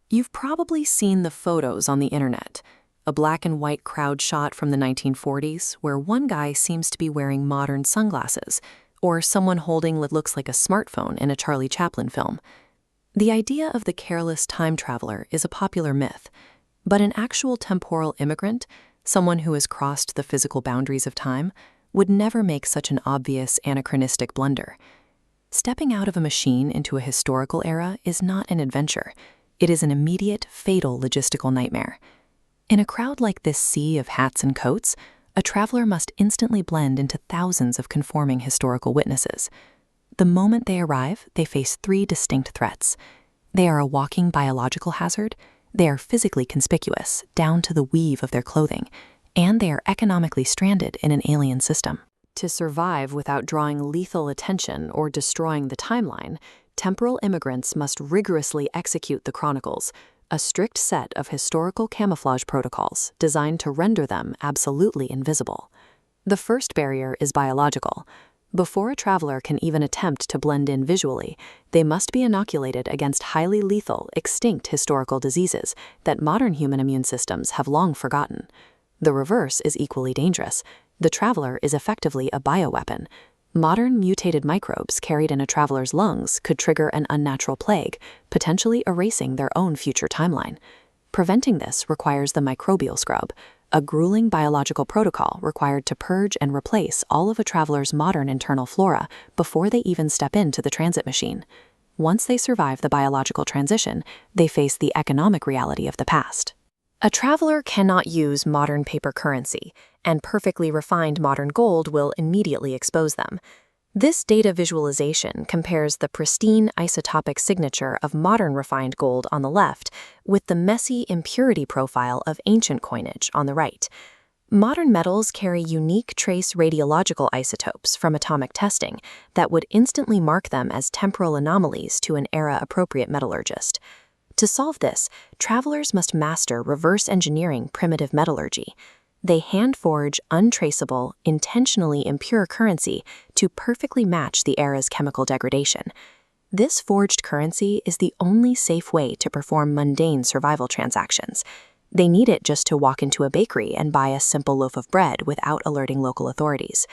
You've probably seen the photos on the internet. A black and white crowd shot from the 1940s where one guy seems to be wearing modern sunglasses, or someone holding what looks like a smartphone in a Charlie Chaplin film. The idea of the careless time traveler is a popular myth, but an actual temporal immigrant, someone who has crossed the physical boundaries of time, would never make such an obvious anachronistic blunder. Stepping out of a machine into a historical era is not an adventure. It is an immediate, fatal logistical nightmare. In a crowd like this sea of hats and coats, a traveler must instantly blend into thousands of conforming historical witnesses. The moment they arrive, they face three distinct threats. They are a walking biological hazard, they are physically conspicuous, down to the weave of their clothing, and they are economically stranded in an alien system. To survive without drawing lethal attention or destroying the timeline, temporal immigrants must rigorously execute the chronicles, a strict set of historical camouflage protocols designed to render them absolutely invisible. The first barrier is biological. Before a traveler can even attempt to blend in visually, they must be inoculated against highly lethal, extinct historical diseases that modern human immune systems have long forgotten. The reverse is equally dangerous. The traveler is effectively a bioweapon. Modern mutated microbes carried in a traveler's lungs could trigger an unnatural plague, potentially erasing their own future timeline. Preventing this requires the microbial scrub, a grueling biological protocol required to purge and replace all of a traveler's modern internal flora before they even step into the transit machine. Once they survive the biological transition, they face the economic reality of the past. A traveler cannot use modern paper currency, and perfectly refined modern gold will immediately expose them. This data visualization compares the pristine isotopic signature of modern refined gold on the left with the messy impurity profile of ancient coinage on the right. Modern metals carry unique trace radiological isotopes from atomic testing that would instantly mark them as temporal anomalies to an era-appropriate metallurgist. To solve this, travelers must master reverse engineering primitive metallurgy. They hand-forge untraceable, intentionally impure currency to perfectly match the era's chemical degradation. This forged currency is the only safe way to perform mundane survival transactions. They need it just to walk into a bakery and buy a simple loaf of bread without alerting local authorities.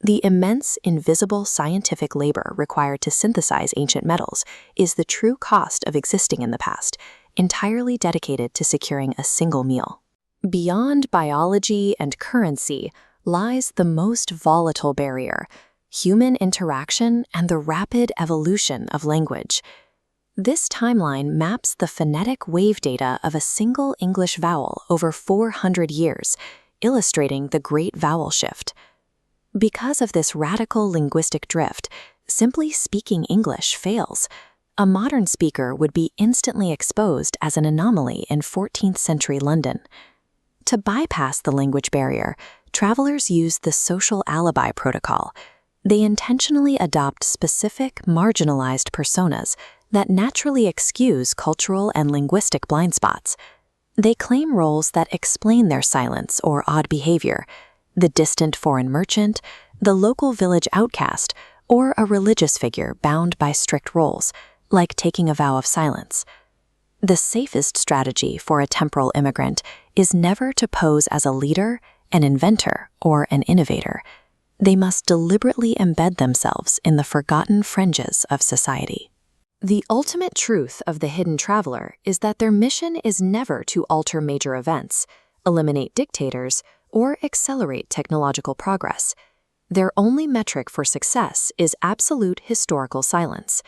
The immense, invisible scientific labor required to synthesize ancient metals is the true cost of existing in the past, entirely dedicated to securing a single meal. Beyond biology and currency lies the most volatile barrier: human interaction and the rapid evolution of language. This timeline maps the phonetic wave data of a single English vowel over 400 years, illustrating the Great Vowel Shift. Because of this radical linguistic drift, simply speaking English fails. A modern speaker would be instantly exposed as an anomaly in 14th century London. To bypass the language barrier, travelers use the social alibi protocol. They intentionally adopt specific, marginalized personas that naturally excuse cultural and linguistic blind spots. They claim roles that explain their silence or odd behavior: the distant foreign merchant, the local village outcast, or a religious figure bound by strict roles, like taking a vow of silence. The safest strategy for a temporal immigrant is never to pose as a leader, an inventor, or an innovator. They must deliberately embed themselves in the forgotten fringes of society. The ultimate truth of the hidden traveler is that their mission is never to alter major events, eliminate dictators, or accelerate technological progress. Their only metric for success is absolute historical silence.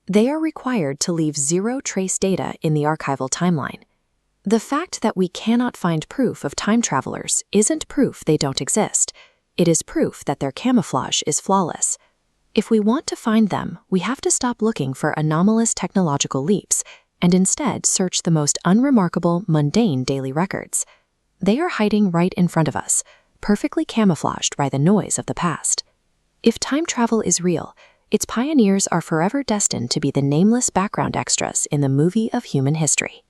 They are required to leave zero trace data in the archival timeline. The fact that we cannot find proof of time travelers isn't proof they don't exist. It is proof that their camouflage is flawless. If we want to find them, we have to stop looking for anomalous technological leaps and instead search the most unremarkable, mundane daily records. They are hiding right in front of us, perfectly camouflaged by the noise of the past. If time travel is real, its pioneers are forever destined to be the nameless background extras in the movie of human history.